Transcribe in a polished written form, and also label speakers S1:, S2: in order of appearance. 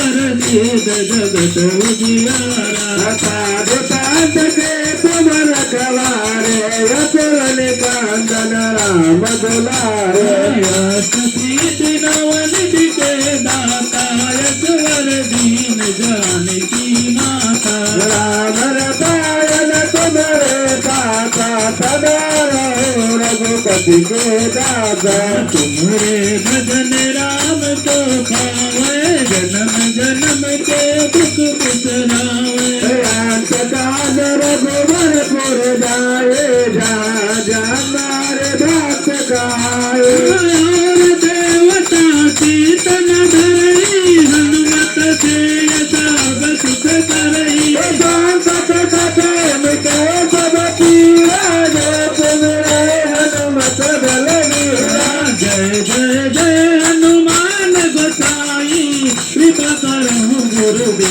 S1: जगत उजियारा
S2: साधुकांत के तुम रखवारे असुर निकांदन राम दुलारे
S1: प्रीति नवन के दाता यशवर दीन जानकी माता
S2: राम रसायन तुम्हारे दाता सदा रहो रघुपति के दाता
S1: तुम्हारे भजन राम को पावे जन्म जन्म के दुख बिसरावे
S2: अंत काल रघुवरपुर जाए जा जा मारे भक्त गाए
S1: देवता कीर्तन धरई हनुमत से सब सुख करई
S2: सत कथे मिटे सब पीरा तुम्हारे हनुमत बल
S1: जय जय जय हनुमान गोसाई कृपा करहु गुरुदेव